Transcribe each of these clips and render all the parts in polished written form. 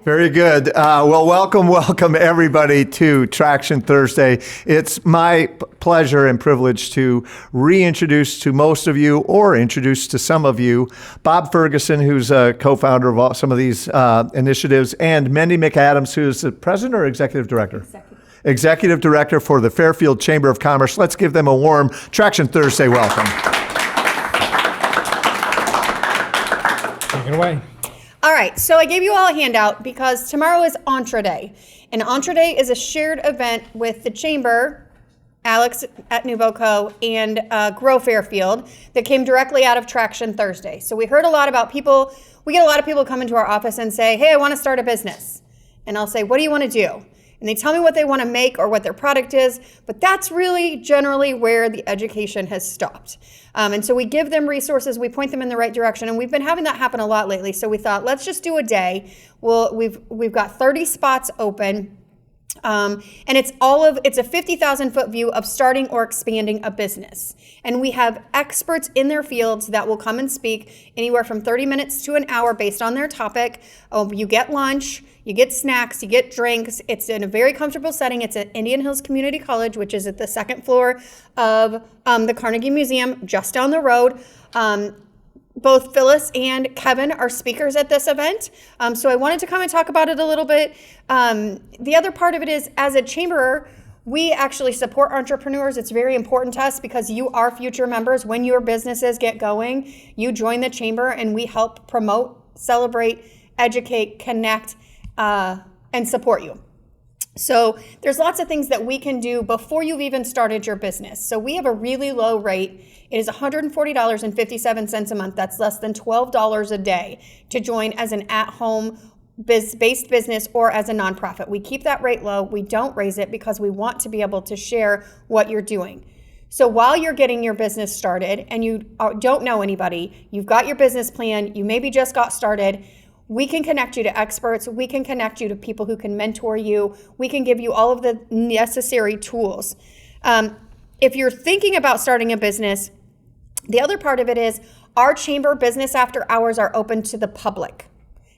Very good. Well, welcome everybody to Traction Thursday. It's my pleasure and privilege to reintroduce to most of you, or introduce to some of you, Bob Ferguson, who's a co-founder of some of these initiatives, and Mindy McAdams, who's the president or executive director? Executive Director for the Fairfield Chamber of Commerce. Let's give them a warm Traction Thursday welcome. Take it away. All right, so I gave you all a handout because tomorrow is Entre Day. And Entre Day is a shared event with the Chamber, Alex at NuvoCo, and Grow Fairfield that came directly out of Traction Thursday. So we heard a lot about people. We get a lot of people come into our office and say, hey, I want to start a business. And I'll say, what do you want to do? And they tell me what they want to make or what their product is, but that's really generally where the education has stopped. And so we give them resources, we point them in the right direction, and we've been having that happen a lot lately. So we thought, let's just do a day. We've got 30 spots open, and it's a 50,000 foot view of starting or expanding a business. And we have experts in their fields that will come and speak anywhere from 30 minutes to an hour based on their topic. You get lunch. You get snacks, you get drinks. It's in a very comfortable setting. It's at Indian Hills Community College, which is at the second floor of the Carnegie Museum, just down the road. Both Phyllis and Kevin are speakers at this event. So I wanted to come and talk about it a little bit. The other part of it is, as a chamber, we actually support entrepreneurs. It's very important to us because you are future members. When your businesses get going, you join the chamber and we help promote, celebrate, educate, connect, and support you. So there's lots of things that we can do before you've even started your business. So we have a really low rate. It is $140.57 a month. That's less than $12 a day to join as an at-home based business or as a nonprofit. We keep that rate low. We don't raise it because we want to be able to share what you're doing. So while you're getting your business started and you don't know anybody, you've got your business plan, you maybe just got started, we can connect you to experts. We can connect you to people who can mentor you. We can give you all of the necessary tools. If you're thinking about starting a business, the other part of it is our chamber business after hours are open to the public,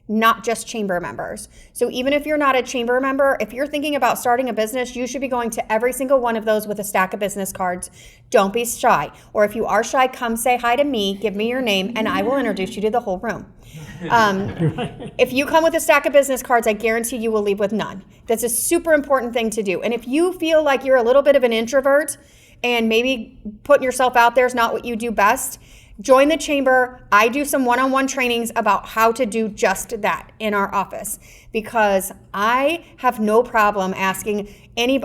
not just chamber members. So even if you're not a chamber member, if you're thinking about starting a business, you should be going to every single one of those with a stack of business cards. Don't be shy. Or if you are shy, come say hi to me, give me your name, and I will introduce you to the whole room. If you come with a stack of business cards, I guarantee you will leave with none. That's a super important thing to do. And if you feel like you're a little bit of an introvert and maybe putting yourself out there is not what you do best, join the chamber. I do some one-on-one trainings about how to do just that in our office because I have no problem asking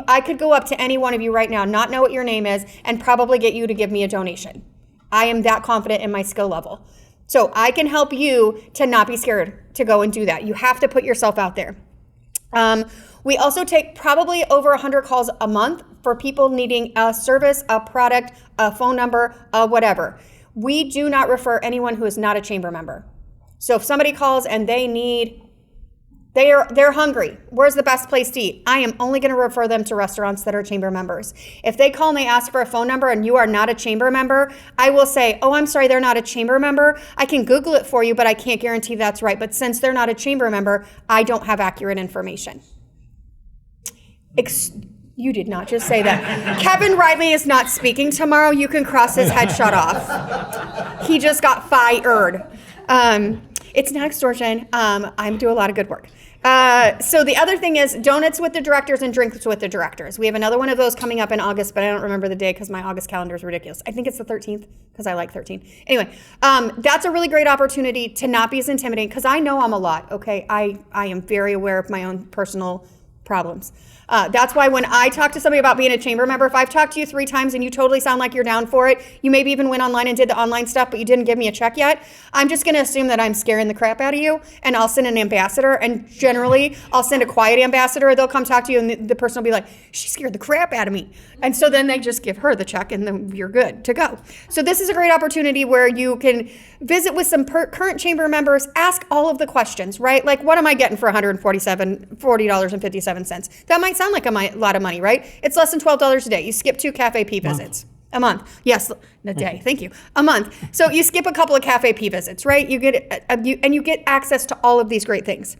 I could go up to any one of you right now, not know what your name is, and probably get you to give me a donation. I am that confident in my skill level. So I can help you to not be scared to go and do that. You have to put yourself out there. We also take probably over 100 calls a month for people needing a service, a product, a phone number, whatever. We do not refer anyone who is not a chamber member. So if somebody calls and they're hungry, where's the best place to eat? I am only going to refer them to restaurants that are chamber members. If they call and they ask for a phone number and you are not a chamber member, I will say, oh, I'm sorry, they're not a chamber member. I can Google it for you, but I can't guarantee that's right. But since they're not a chamber member, I don't have accurate information. You did not just say that. Kevin Riley is not speaking tomorrow. You can cross his headshot off. He just got fired. It's not extortion. I do a lot of good work. So the other thing is donuts with the directors and drinks with the directors. We have another one of those coming up in August, but I don't remember the day because my August calendar is ridiculous. I think it's the 13th because I like 13. Anyway, that's a really great opportunity to not be as intimidating because I know I'm a lot, okay? I am very aware of my own personal problems. That's why when I talk to somebody about being a chamber member, if I've talked to you 3 times and you totally sound like you're down for it, you maybe even went online and did the online stuff, but you didn't give me a check yet, I'm just going to assume that I'm scaring the crap out of you, and I'll send an ambassador, and generally I'll send a quiet ambassador. They'll come talk to you, and the person will be like, she scared the crap out of me. And so then they just give her the check, and then you're good to go. So this is a great opportunity where you can visit with some current chamber members, ask all of the questions, right? Like, what am I getting for $40.57? That might sound like a lot of money, right? It's less than $12 a day. You skip 2 Cafe P visits. A month. Yes, a day. Thank you. A month. So you skip a couple of Cafe P visits, right? You get access to all of these great things.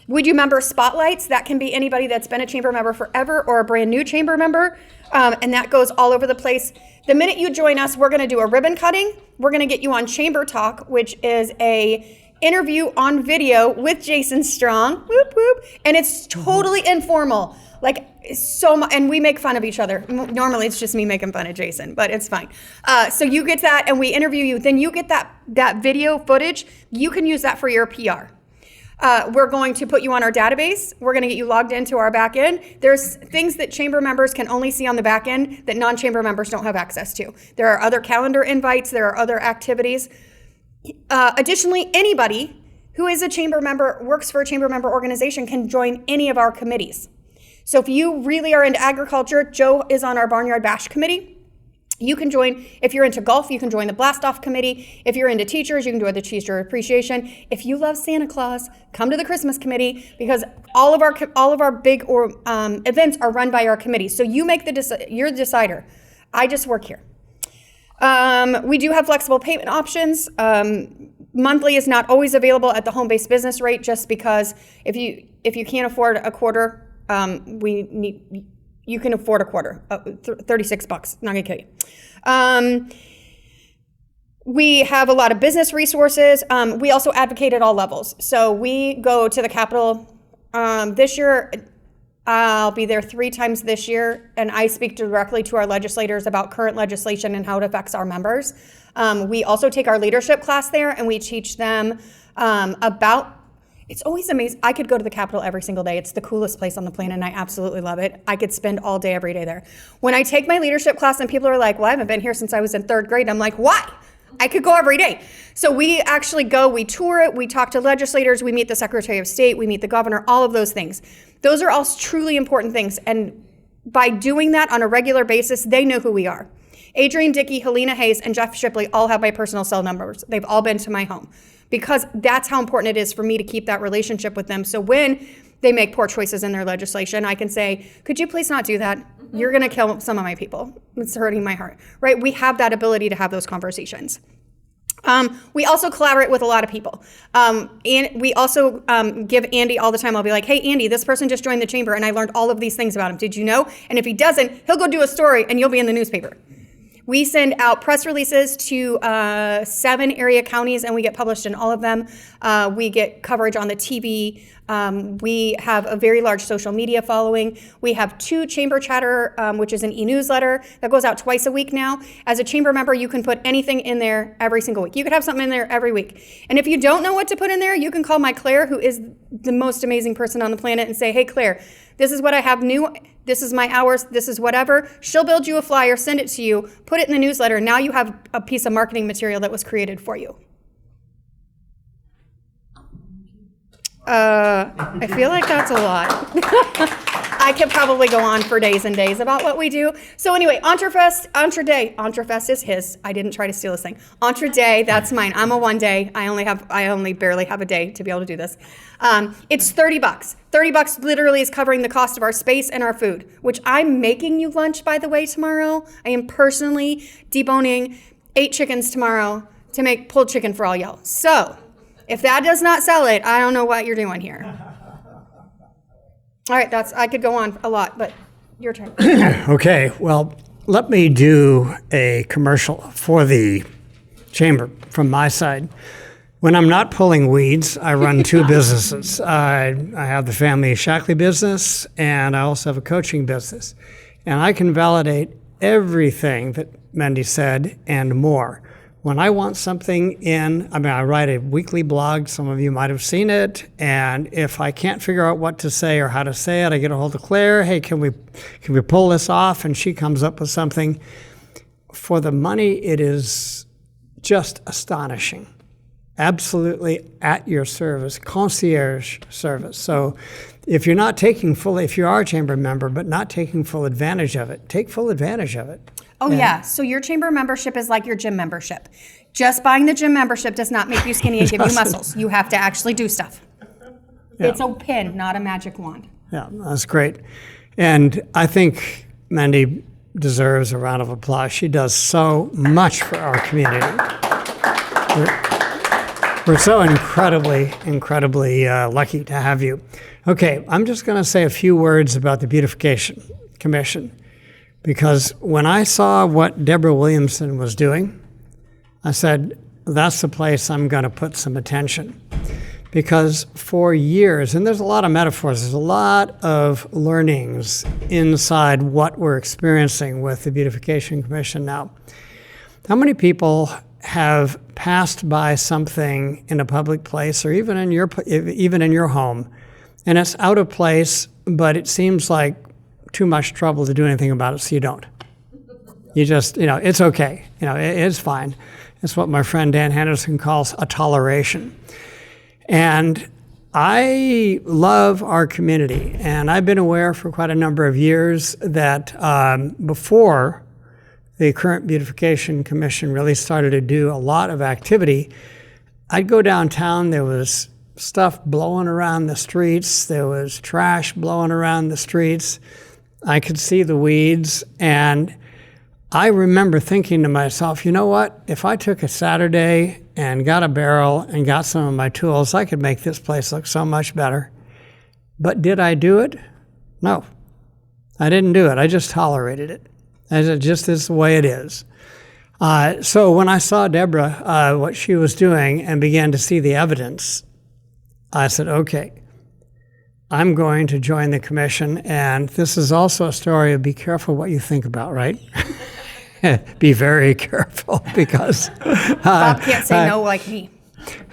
We do member spotlights. That can be anybody that's been a chamber member forever or a brand new chamber member. And that goes all over the place. The minute you join us, we're going to do a ribbon cutting. We're going to get you on Chamber Talk, which is a interview on video with Jason Strong. Whoop, whoop. And it's totally informal. Like, so much, and we make fun of each other. Normally it's just me making fun of Jason, but it's fine. So you get that, and we interview you. Then you get that video footage. You can use that for your PR. We're going to put you on our database. We're going to get you logged into our back end. There's things that chamber members can only see on the back end that non-chamber members don't have access to. There are other calendar invites. There are other activities. Additionally, anybody who is a chamber member, works for a chamber member organization, can join any of our committees. So if you really are into agriculture, Joe is on our Barnyard Bash committee. You can join. If you're into golf, you can join the Blast Off committee. If you're into teachers, you can join the Teacher Appreciation. If you love Santa Claus, come to the Christmas committee, because all of our big events are run by our committee. So you make you're the decider. I just work here. We do have flexible payment options. Monthly is not always available at the home-based business rate, just because if you can't afford a quarter, you can afford a quarter, $36, not gonna kill you. We have a lot of business resources. We also advocate at all levels. So we go to the Capitol this year. I'll be there 3 times this year, and I speak directly to our legislators about current legislation and how it affects our members. We also take our leadership class there, and we teach them about. It's always amazing. I could go to the Capitol every single day. It's the coolest place on the planet, and I absolutely love it. I could spend all day, every day there. When I take my leadership class and people are like, well, I haven't been here since I was in 3rd grade. I'm like, why? I could go every day. So we actually go, we tour it, we talk to legislators, we meet the Secretary of State, we meet the governor, all of those things. Those are all truly important things. And by doing that on a regular basis, they know who we are. Adrian Dickey, Helena Hayes, and Jeff Shipley all have my personal cell numbers. They've all been to my home, because that's how important it is for me to keep that relationship with them. So when they make poor choices in their legislation, I can say, could you please not do that? You're gonna kill some of my people. It's hurting my heart, right? We have that ability to have those conversations. We also collaborate with a lot of people. And we also give Andy all the time. I'll be like, hey, Andy, this person just joined the chamber and I learned all of these things about him. Did you know? And if he doesn't, he'll go do a story and you'll be in the newspaper. We send out press releases to 7 area counties, and we get published in all of them. We get coverage on the TV. We have a very large social media following. We have 2 Chamber Chatter, which is an e-newsletter that goes out twice a week now. As a chamber member, you can put anything in there every single week. You could have something in there every week. And if you don't know what to put in there, you can call my Claire, who is the most amazing person on the planet, and say, hey, Claire, this is what I have new. This is my hours. This is whatever. She'll build you a flyer, send it to you, put it in the newsletter. Now you have a piece of marketing material that was created for you. I feel like that's a lot. I could probably go on for days and days about what we do. So anyway, Entrefest is his. I didn't try to steal this thing. Entre Day, that's mine. I'm a one day. I only barely have a day to be able to do this. It's $30. $30 literally is covering the cost of our space and our food, which I'm making you lunch, by the way, tomorrow. I am personally deboning 8 chickens tomorrow to make pulled chicken for all y'all. So if that does not sell it, I don't know what you're doing here. All right, I could go on a lot, but your turn. Okay, well, let me do a commercial for the chamber from my side. When I'm not pulling weeds, I run 2 businesses. I have the family Shackley business, and I also have a coaching business. And I can validate everything that Mendy said and more. When I want something I write a weekly blog. Some of you might have seen it. And if I can't figure out what to say or how to say it, I get a hold of Claire. Hey, can we pull this off? And she comes up with something. For the money, it is just astonishing. Absolutely at your service, concierge service. So if you are a chamber member but not taking full advantage of it, take full advantage of it. Oh, yeah. So your chamber membership is like your gym membership. Just buying the gym membership does not make you skinny and give you muscles. You have to actually do stuff. Yeah. It's a pin, not a magic wand. Yeah, that's great. And I think Mendy deserves a round of applause. She does so much for our community. We're so incredibly lucky to have you. Okay, I'm just going to say a few words about the Beautification Commission, because when I saw what Deborah Williamson was doing, I said, that's the place I'm going to put some attention. Because for years, and there's a lot of metaphors, there's a lot of learnings inside what we're experiencing with the Beautification Commission now. How many people have passed by something in a public place or even in your home, and it's out of place, but it seems like too much trouble to do anything about it, so you don't. You just, it's okay. It's fine. It's what my friend Dan Henderson calls a toleration. And I love our community, and I've been aware for quite a number of years that before the current Beautification Commission really started to do a lot of activity, I'd go downtown, there was stuff blowing around the streets, there was trash blowing around the streets, I could see the weeds, and I remember thinking to myself, you know what, if I took a Saturday and got a barrel and got some of my tools, I could make this place look so much better. But did I do it? No, I didn't do it. I just tolerated it. As it just is the way it is. So when I saw Deborah, what she was doing, and began to see the evidence, I said, okay, I'm going to join the commission. And this is also a story of be careful what you think about, right? Be very careful, because Bob can't say no like me.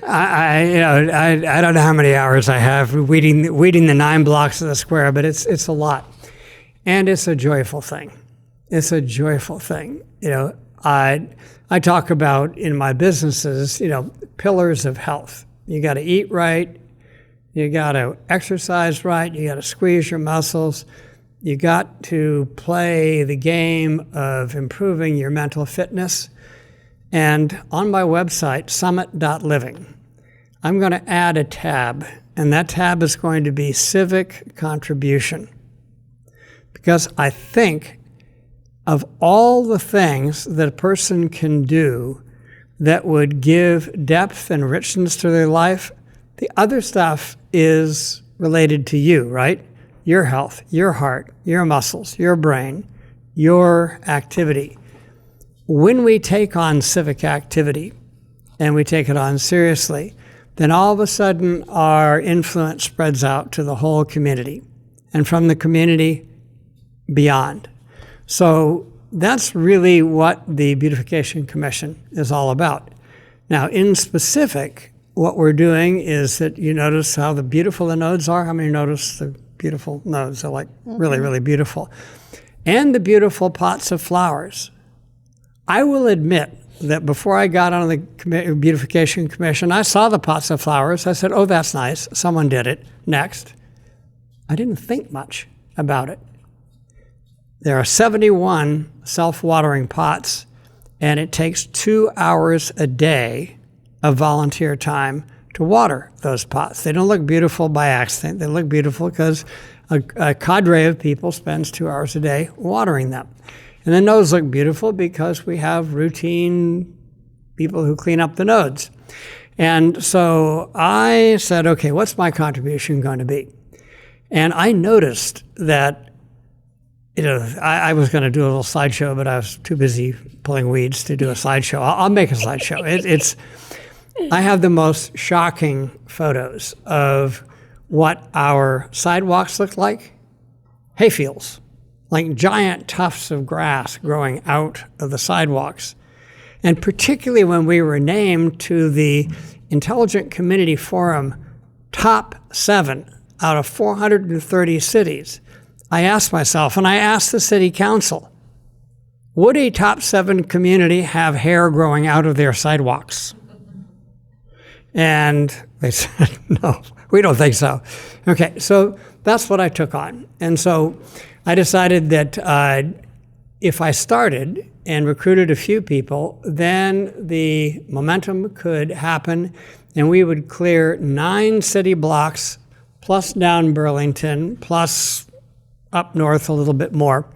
I don't know how many hours I have weeding the 9 blocks of the square, but it's a lot, and it's a joyful thing. It's a joyful thing. I talk about in my businesses, pillars of health. You got to eat right. You got to exercise right. You got to squeeze your muscles. You got to play the game of improving your mental fitness. And on my website, summit.living, I'm going to add a tab, and that tab is going to be civic contribution. Because I think of all the things that a person can do that would give depth and richness to their life, the other stuff is related to you, right? Your health, your heart, your muscles, your brain, your activity. When we take on civic activity, and we take it on seriously, then all of a sudden our influence spreads out to the whole community, and from the community beyond. So that's really what the Beautification Commission is all about. Now, in specific, what we're doing is that you notice how beautiful the nodes are. How many notice the beautiful nodes? They're like really, really beautiful. And the beautiful pots of flowers. I will admit that before I got on the Beautification Commission, I saw the pots of flowers. I said, oh, that's nice. Someone did it. Next. I didn't think much about it. There are 71 self-watering pots, and it takes 2 hours a day of volunteer time to water those pots. They don't look beautiful by accident. They look beautiful because a cadre of people spends 2 hours a day watering them. And the nodes look beautiful because we have routine people who clean up the nodes. And so I said, okay, what's my contribution going to be? And I noticed that I was going to do a little slideshow, but I was too busy pulling weeds to do a slideshow. I'll make a slideshow. I have the most shocking photos of what our sidewalks look like. Hayfields, like giant tufts of grass growing out of the sidewalks. And particularly when we were named to the Intelligent Community Forum top 7 out of 430 cities, I asked myself, and I asked the city council, would a top 7 community have hair growing out of their sidewalks? And they said, no, we don't think so. Okay, so that's what I took on. And so I decided that if I started and recruited a few people, then the momentum could happen, and we would clear 9 city blocks, plus down Burlington, plus up north a little bit more,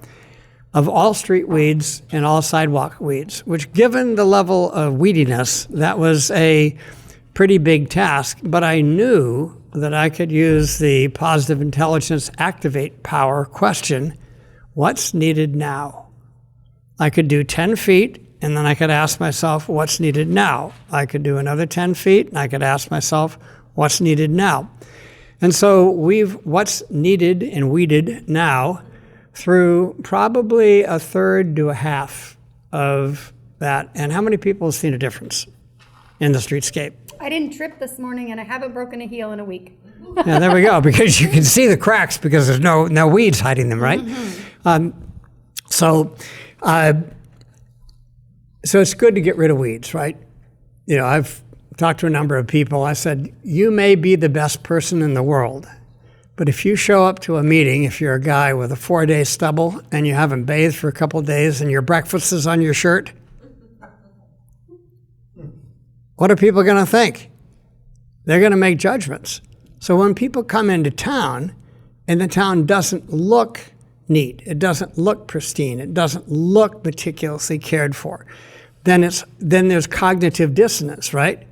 of all street weeds and all sidewalk weeds, which, given the level of weediness, that was a pretty big task, but I knew that I could use the positive intelligence activate power question, what's needed now? I could do 10 feet, and then I could ask myself, what's needed now? I could do another 10 feet, and I could ask myself, what's needed now? And so what's needed and weeded now through probably a third to a half of that. And how many people have seen a difference in the streetscape? I didn't trip this morning, and I haven't broken a heel in a week. Yeah, there we go, because you can see the cracks because there's no weeds hiding them, right? So it's good to get rid of weeds, right? You know, I've talked to a number of people. I said, you may be the best person in the world, but if you show up to a meeting, if you're a guy with a 4-day stubble and you haven't bathed for a couple of days and your breakfast is on your shirt, what are people going to think? They're going to make judgments. So when people come into town and the town doesn't look neat, it doesn't look pristine, it doesn't look meticulously cared for, then there's cognitive dissonance, right?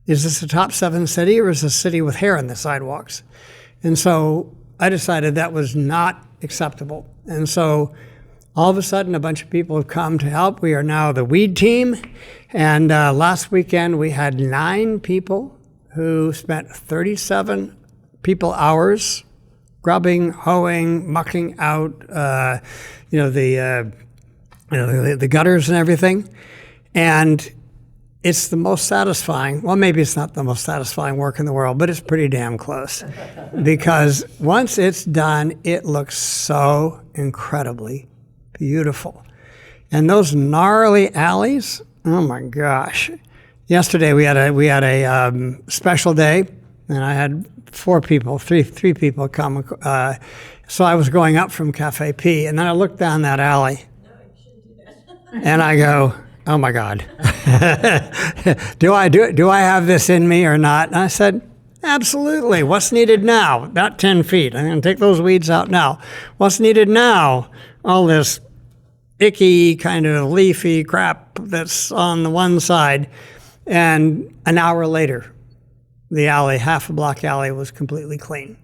Is this a top 7 city, or is this a city with hair on the sidewalks? And so I decided that was not acceptable. And so all of a sudden, a bunch of people have come to help. We are now the weed team. And last weekend, we had 9 people who spent 37 people hours grubbing, hoeing, mucking out, the gutters and everything. And it's the most satisfying. Well, maybe it's not the most satisfying work in the world, but it's pretty damn close. Because once it's done, it looks so incredibly beautiful. And those gnarly alleys, oh my gosh. Yesterday we had a special day, and I had 3 people come. So I was going up from Cafe P, and then I looked down that alley. No, you shouldn't do that. And I go, oh my God. Do I have this in me or not? And I said, absolutely. What's needed now? About 10 feet. I'm going to take those weeds out now. What's needed now? All this icky kind of leafy crap that's on the one side. And an hour later, the alley, half a block alley, was completely clean.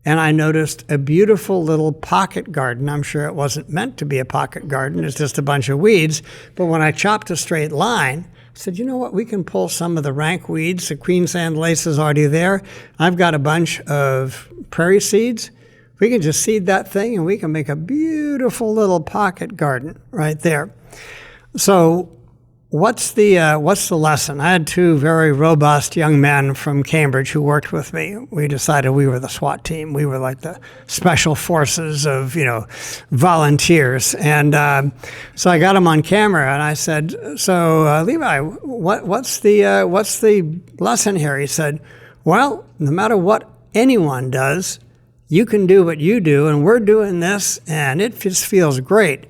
And I noticed a beautiful little pocket garden. I'm sure it wasn't meant to be a pocket garden. It's just a bunch of weeds. But when I chopped a straight line, I said, you know what? We can pull some of the rank weeds. The Queensland lace is already there. I've got a bunch of prairie seeds. We can just seed that thing, and we can make a beautiful little pocket garden right there. So what's the lesson? I had 2 very robust young men from Cambridge who worked with me. We decided we were the SWAT team. We were like the special forces of, volunteers. And so I got them on camera, and I said, so Levi, what's the lesson here? He said, well, no matter what anyone does, you can do what you do, and we're doing this, and it just feels great.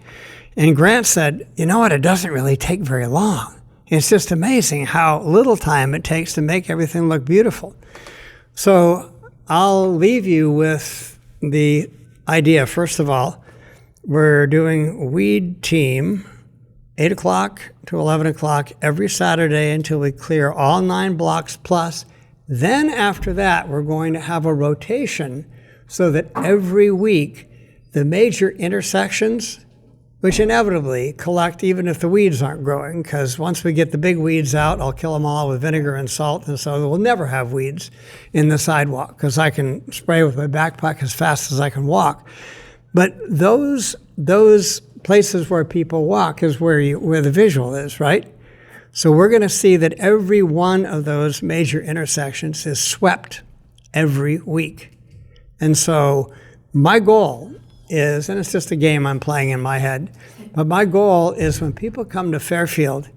And Grant said, you know what, it doesn't really take very long. It's just amazing how little time it takes to make everything look beautiful. So I'll leave you with the idea. First of all, we're doing weed team 8 o'clock to 11 o'clock every Saturday until we clear all 9 blocks plus. Then after that, we're going to have a rotation so that every week the major intersections, which inevitably collect even if the weeds aren't growing, because once we get the big weeds out, I'll kill them all with vinegar and salt, and so we'll never have weeds in the sidewalk because I can spray with my backpack as fast as I can walk. But those places where people walk is where the visual is, right? So we're going to see that every one of those major intersections is swept every week. And so my goal is, and it's just a game I'm playing in my head, but my goal is when people come to Fairfield,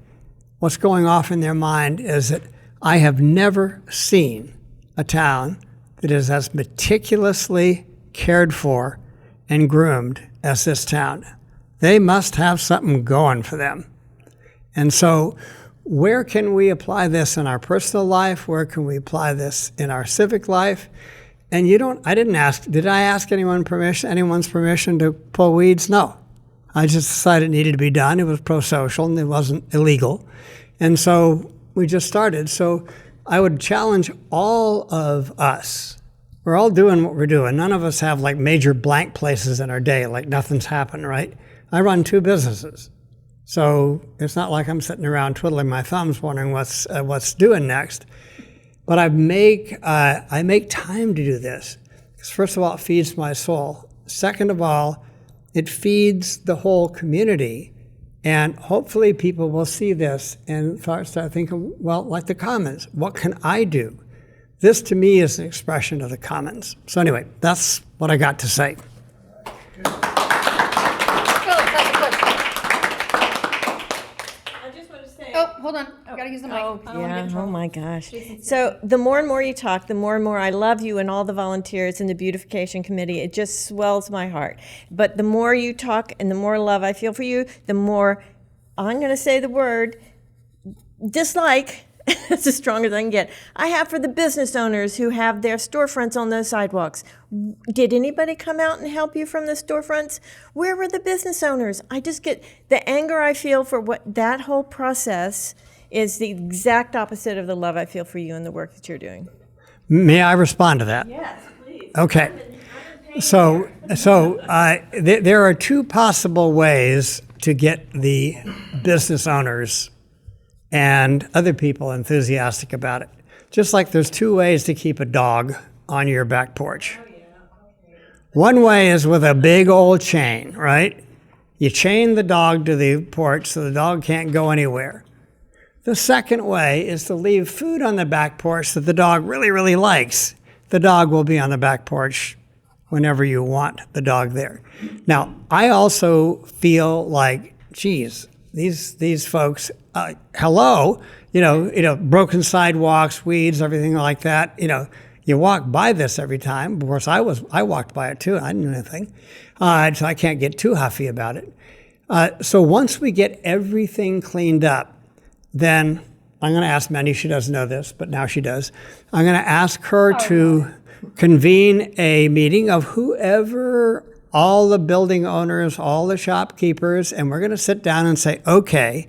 what's going off in their mind is that I have never seen a town that is as meticulously cared for and groomed as this town. They must have something going for them. And so where can we apply this in our personal life? Where can we apply this in our civic life? And did I ask anyone's permission to pull weeds? No. I just decided it needed to be done. It was pro-social and it wasn't illegal. And so we just started. So I would challenge all of us. We're all doing what we're doing. None of us have like major blank places in our day, like nothing's happened, right? I run 2 businesses. So it's not like I'm sitting around twiddling my thumbs wondering what's doing next. But I make time to do this. Because first of all, it feeds my soul. Second of all, it feeds the whole community. And hopefully people will see this and start thinking, well, like the Commons, what can I do? This to me is an expression of the Commons. So anyway, that's what I got to say. Oh, hold on. I gotta use the mic. I don't wanna get in Oh trouble. my gosh. So the more and more you talk, the more and more I love you and all the volunteers in the Beautification Committee. It just swells my heart. But the more you talk and the more love I feel for you, the more, I'm going to say the word, dislike. It's as strong as I can get. I have for the business owners who have their storefronts on those sidewalks. Did anybody come out and help you from the storefronts? Where were the business owners? I just get the anger I feel for what that whole process is the exact opposite of the love I feel for you and the work that you're doing. May I respond to that? Yes, please. Okay. So there are 2 possible ways to get the business owners and other people enthusiastic about it. Just like there's 2 ways to keep a dog on your back porch. One way is with a big old chain, right? You chain the dog to the porch so the dog can't go anywhere. The second way is to leave food on the back porch that the dog really, really likes. The dog will be on the back porch whenever you want the dog there. Now, I also feel like, geez, these folks, hello, broken sidewalks, weeds, everything like that. You walk by this every time. Of course, I walked by it too. I didn't do anything, so I can't get too huffy about it. So once we get everything cleaned up, then I'm going to ask Mandy. She doesn't know this, but now she does. I'm going to ask her to convene a meeting of whoever, all the building owners, all the shopkeepers, and we're going to sit down and say, okay,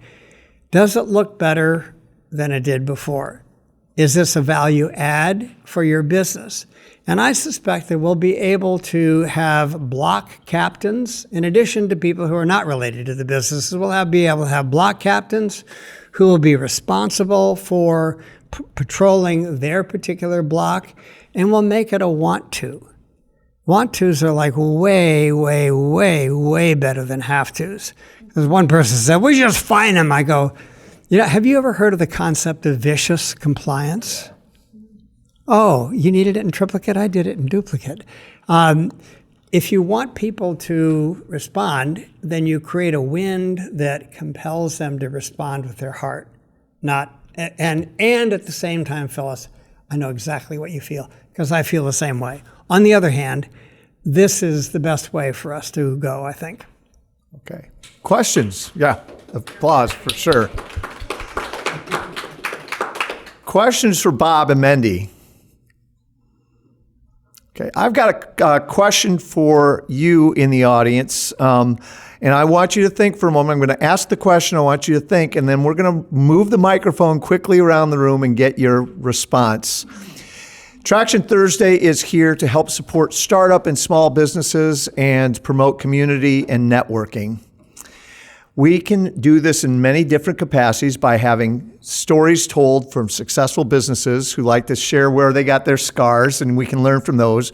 does it look better than it did before? Is this a value add for your business? And I suspect that we'll be able to have block captains, in addition to people who are not related to the businesses. We'll be able to have block captains who will be responsible for patrolling their particular block, and we'll make it a want to. Want tos are like way, way, way, way better than have tos. Because one person said, we just fine them. I go, have you ever heard of the concept of vicious compliance? Oh, you needed it in triplicate? I did it in duplicate. If you want people to respond, then you create a wind that compels them to respond with their heart. And at the same time, Phyllis, I know exactly what you feel, because I feel the same way. On the other hand, this is the best way for us to go, I think. Okay. Questions? Yeah. Applause for sure. Questions for Bob and Mendy. Okay. I've got a question for you in the audience. And I want you to think for a moment. I'm going to ask the question. I want you to think, and then we're going to move the microphone quickly around the room and get your response. Traction Thursday is here to help support startup and small businesses and promote community and networking. We can do this in many different capacities by having stories told from successful businesses who like to share where they got their scars, and we can learn from those.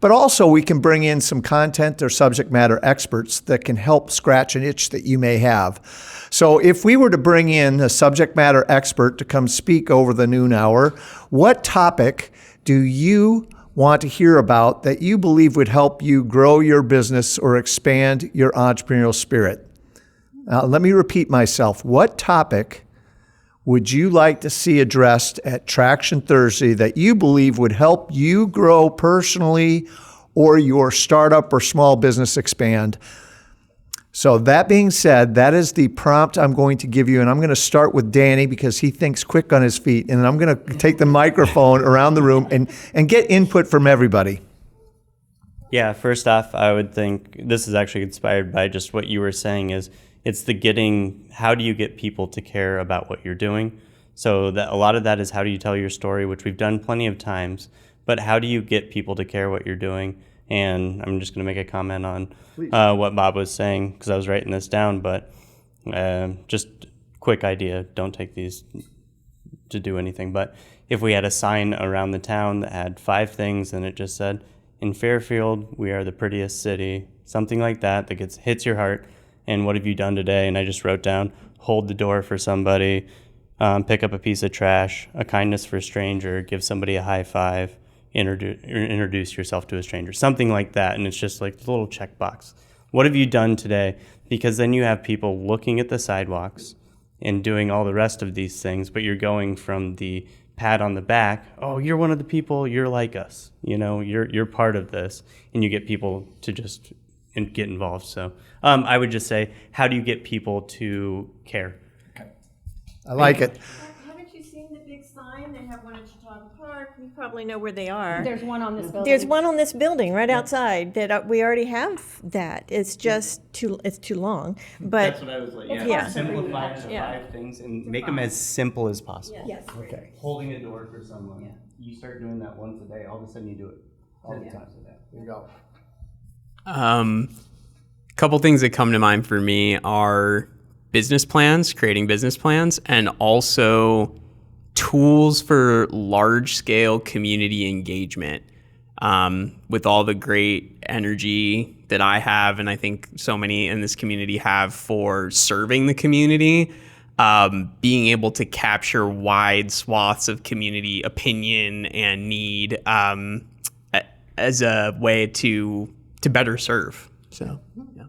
But also we can bring in some content or subject matter experts that can help scratch an itch that you may have. So if we were to bring in a subject matter expert to come speak over the noon hour, what topic do you want to hear about that you believe would help you grow your business or expand your entrepreneurial spirit? Let me repeat myself. What topic would you like to see addressed at Traction Thursday that you believe would help you grow personally or your startup or small business expand? So that being said, that is the prompt I'm going to give you, and I'm going to start with Danny because he thinks quick on his feet, and then I'm going to take the microphone around the room and get input from everybody. Yeah, first off, I would think this is actually inspired by just what you were saying is it's the how do you get people to care about what you're doing? So that a lot of that is how do you tell your story, which we've done plenty of times, but how do you get people to care what you're doing? And I'm just going to make a comment on what Bob was saying because I was writing this down, but just quick idea. Don't take these to do anything. But if we had a sign around the town that had 5 things and it just said, in Fairfield, we are the prettiest city, something like that hits your heart. And what have you done today? And I just wrote down, hold the door for somebody, pick up a piece of trash, a kindness for a stranger, give somebody a high five, introduce yourself to a stranger, something like that. And it's just like the little checkbox. What have you done today? Because then you have people looking at the sidewalks and doing all the rest of these things, but you're going from the pat on the back, oh, you're one of the people, you're like us, you're part of this, and you get people to just get involved. So I would just say, how do you get people to care? I like it. Haven't you seen the big sign? They have one at Chautauqua Park. You probably know where they are. There's one on this building. There's one on this building right outside that we already have that. It's just too long. But That's what I was like, Yeah. simplify it to Yeah. 5 things and make them as simple as possible. Yes. Okay. Holding a door for someone. You start doing that once a day, all of a sudden you do it 10 times a day. There you go. Couple things that come to mind for me are business plans, creating business plans, and also tools for large-scale community engagement. With all the great energy that I have, and I think so many in this community have for serving the community, being able to capture wide swaths of community opinion and need as a way to better serve. So, yeah.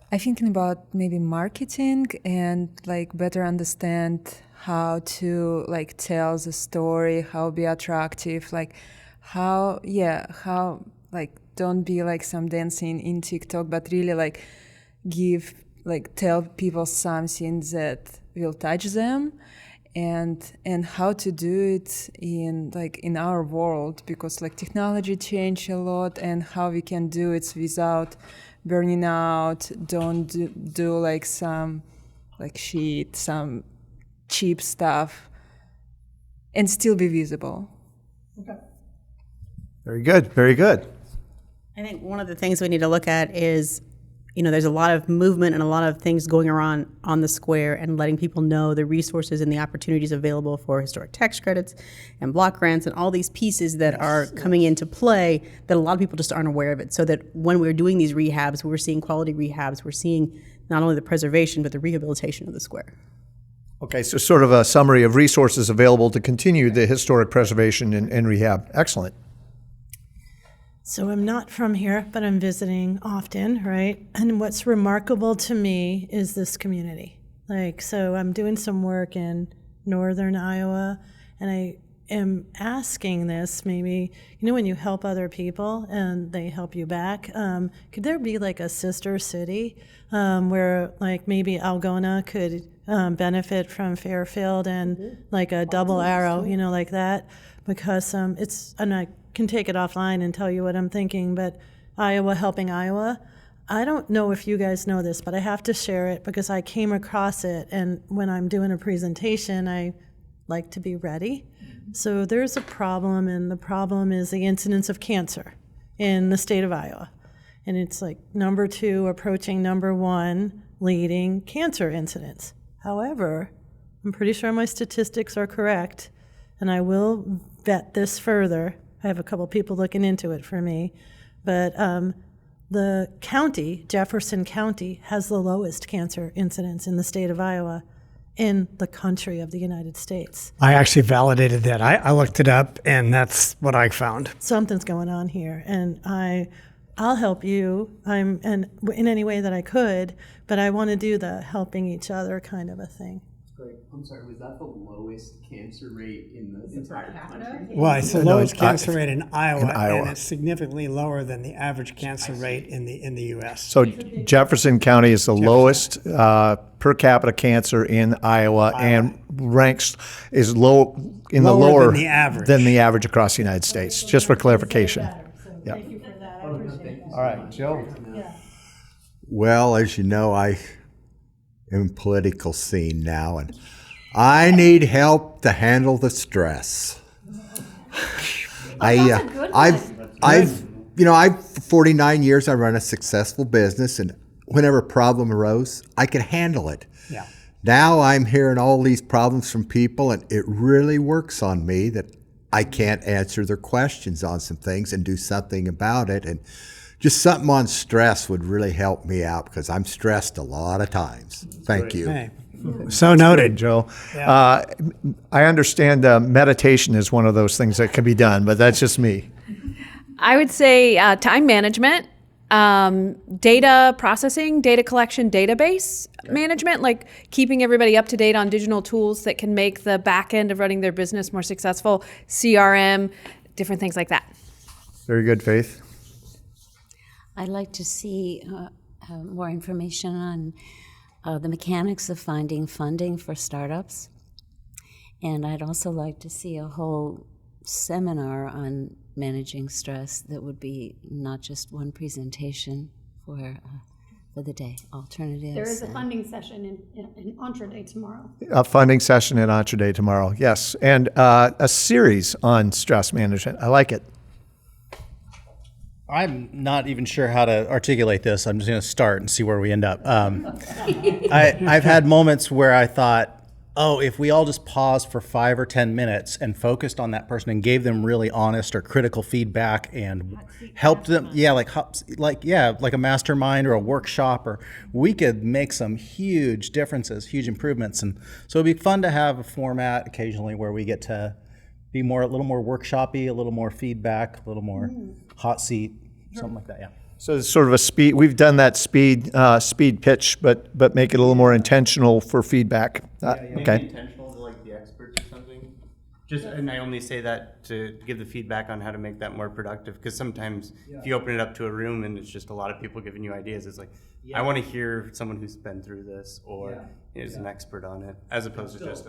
I'm thinking about maybe marketing and like better understand how to like tell the story, how be attractive, like how like don't be like some dancing in TikTok, but really like tell people something that will touch them, and how to do it in our world, because like technology changed a lot, and how we can do it without burning out, don't do like some like some cheap stuff, and still be visible. Very good. Very good. I think one of the things we need to look at is, there's a lot of movement and a lot of things going around on the square, and letting people know the resources and the opportunities available for historic tax credits and block grants and all these pieces that are coming into play that a lot of people just aren't aware of it. So that when we're doing these rehabs, we're seeing quality rehabs, we're seeing not only the preservation, but the rehabilitation of the square. Okay, so sort of a summary of resources available to continue the historic preservation and rehab. Excellent. So I'm not from here, but I'm visiting often, right? And what's remarkable to me is this community. So I'm doing some work in northern Iowa, and I am asking this maybe, when you help other people and they help you back, could there be like a sister city where like maybe Algona could benefit from Fairfield and like a double arrow, like that? Because and I can take it offline and tell you what I'm thinking, but Iowa helping Iowa, I don't know if you guys know this, but I have to share it because I came across it, and when I'm doing a presentation, I like to be ready. So there's a problem, and the problem is the incidence of cancer in the state of Iowa. And it's like number 2 approaching number 1 leading cancer incidence. However, I'm pretty sure my statistics are correct, and I will vet this further. I have a couple people looking into it for me, but the county, Jefferson County, has the lowest cancer incidence in the state of Iowa in the country of the United States. I actually validated that. I looked it up, and that's what I found. Something's going on here, and I'll help you in any way that I could, but I want to do the helping each other kind of a thing. Great. I'm sorry, was that the lowest cancer rate in the entire country? Well, it's the lowest cancer rate in Iowa, Iowa, and it's significantly lower than the average cancer rate in the U.S. So Jefferson County is the lowest per capita cancer in Iowa, and is low in the lower than the average across the United States. Just for clarification. Yeah. Thank you for that. I appreciate it. All right, Joe. Yeah. Well, as you know, I am in political scene now, and I need help to handle the stress. I've 49 years. I run a successful business, and whenever a problem arose, I could handle it. Yeah. Now I'm hearing all these problems from people, and it really works on me that I can't answer their questions on some things and do something about it. And just something on stress would really help me out because I'm stressed a lot of times. Thank you. Hey. So noted. Joe. I understand meditation is one of those things that can be done, but that's just me. I would say time management, data processing, data collection, database management, like keeping everybody up to date on digital tools that can make the back end of running their business more successful, CRM, different things like that. Very good, Faith. I'd like to see more information on the mechanics of finding funding for startups. And I'd also like to see a whole seminar on managing stress that would be not just one presentation for the day, alternatives. There is a funding session in Entre Day tomorrow. A funding session in Entre Day tomorrow, yes. And a series on stress management. I like it. I'm not even sure how to articulate this. I'm just going to start and see where we end up. I've had moments where I thought, oh, if we all just paused for 5 or 10 minutes and focused on that person and gave them really honest or critical feedback and helped them, like a mastermind or a workshop, or we could make some huge differences, huge improvements. And so it'd be fun to have a format occasionally where we get to be a little more workshopy, a little more feedback, a little more hot seat, something like that. Yeah. So it's sort of a speed. We've done that speed pitch, but make it a little more intentional for feedback. Okay. Intentional to like the experts or something. And I only say that to give the feedback on how to make that more productive. Because sometimes if you open it up to a room and it's just a lot of people giving you ideas, it's like, I want to hear someone who's been through this or is an expert on it, as opposed to just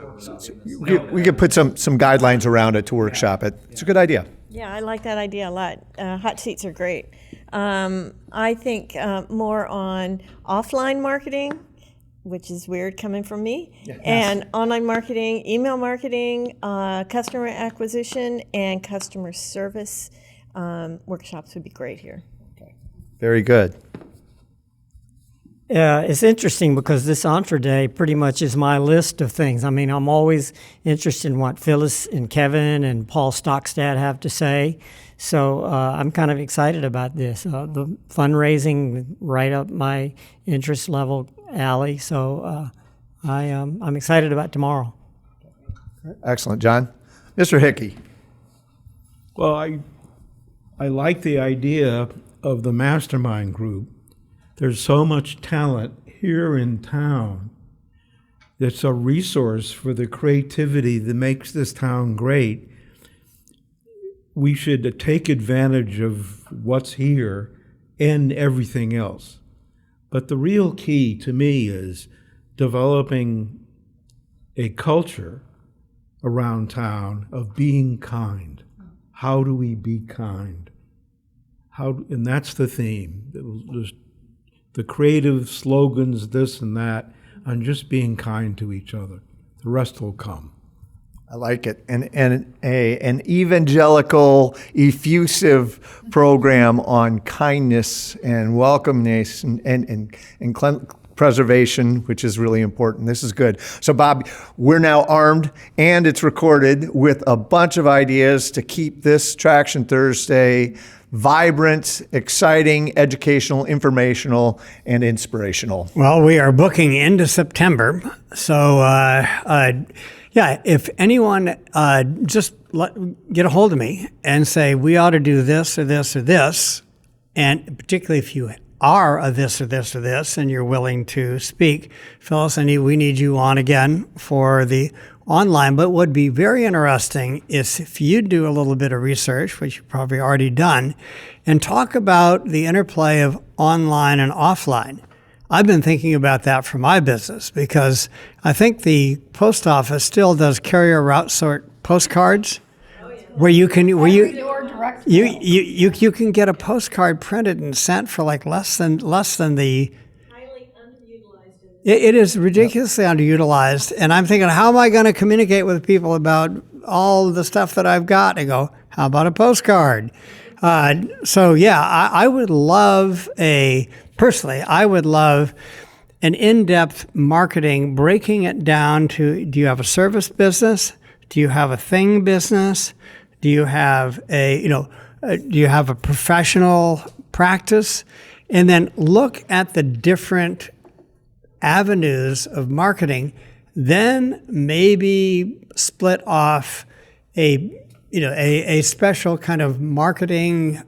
We could put some guidelines around it to workshop it. It's a good idea. Yeah, I like that idea a lot. Hot seats are great. I think more on offline marketing, which is weird coming from me, and online marketing, email marketing, customer acquisition, and customer service workshops would be great here. Very good. Yeah, it's interesting because this Entre Day pretty much is my list of things. I mean, I'm always interested in what Phyllis and Kevin and Paul Stockstad have to say. So I'm kind of excited about this. The fundraising right up my interest level alley. So I'm excited about tomorrow. Excellent, John. Mr. Hickey. Well, I like the idea of the mastermind group. There's so much talent here in town that's a resource for the creativity that makes this town great. We should take advantage of what's here and everything else. But the real key to me is developing a culture around town of being kind. How do we be kind? And that's the theme. The creative slogans, this and that, on just being kind to each other. The rest will come. I like it. And an evangelical, effusive program on kindness and welcomeness and preservation, which is really important. This is good. So, Bob, we're now armed, and it's recorded with a bunch of ideas to keep this Traction Thursday vibrant, exciting, educational, informational, and inspirational. Well, we are booking into September. So, if anyone just get a hold of me and say, we ought to do this or this or this, and particularly if you are a this or this or this and you're willing to speak, Phyllis, we need you on again for the online. But what would be very interesting is if you do a little bit of research, which you've probably already done, and talk about the interplay of online and offline. I've been thinking about that for my business because I think the post office still does carrier route sort postcards where you can you can get a postcard printed and sent for like less than the It is ridiculously underutilized. And I'm thinking, how am I going to communicate with people about all the stuff that I've got? I go, how about a postcard? So yeah, I would love personally, I would love an in-depth marketing, breaking it down to, do you have a service business? Do you have a thing business? Do you have do you have a professional practice? And then look at the different avenues of marketing, then maybe split off a special kind of marketing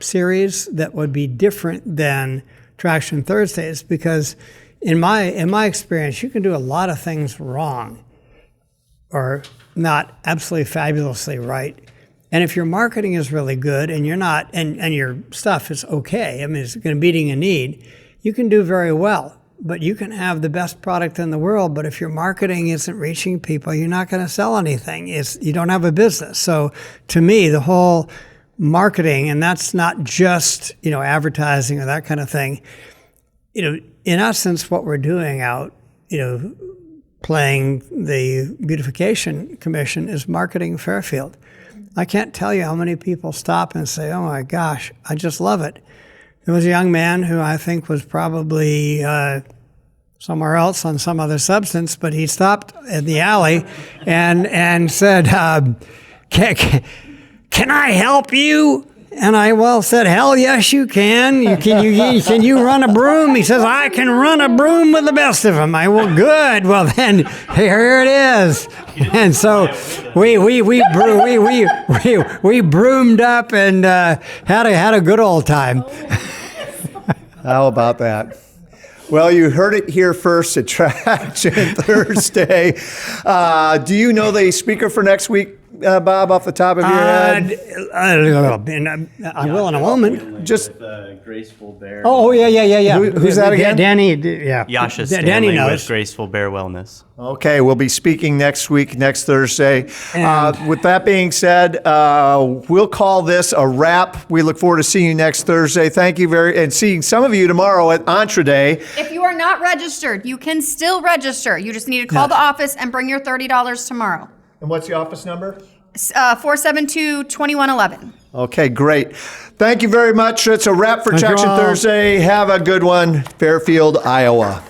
series that would be different than Traction Thursdays, because in my experience, you can do a lot of things wrong or not absolutely fabulously right. And if your marketing is really good and you're not, and your stuff is okay, I mean, it's going to be meeting a need, you can do very well. But you can have the best product in the world, but if your marketing isn't reaching people, you're not going to sell anything. You don't have a business. So to me, the whole marketing, and that's not just, advertising or that kind of thing, in essence, what we're doing out, playing the Beautification Commission is marketing Fairfield. I can't tell you how many people stop and say, oh my gosh, I just love it. There was a young man who I think was probably somewhere else on some other substance, but he stopped in the alley and said, can I help you? And I said, hell yes, you can. Can you run a broom? He says, I can run a broom with the best of them. Good. Well, then here it is. And so we broomed up and had a good old time. How about that? Well, you heard it here first at Traction Thursday. Do you know the speaker for next week, Bob, off the top of your head? I will in a moment. Just Graceful Bear. Oh, yeah. Who's that again? Danny, yeah. Yasha Danny Stanley knows. with Graceful Bear Wellness. Okay, we'll be speaking next week, next Thursday. With that being said, we'll call this a wrap. We look forward to seeing you next Thursday. Thank you and seeing some of you tomorrow at Entre Day. If you are not registered, you can still register. You just need to call the office and bring your $30 tomorrow. And what's the office number? 472-2111. Okay, great. Thank you very much. It's a wrap for Traction Thursday. Have a good one. Fairfield, Iowa.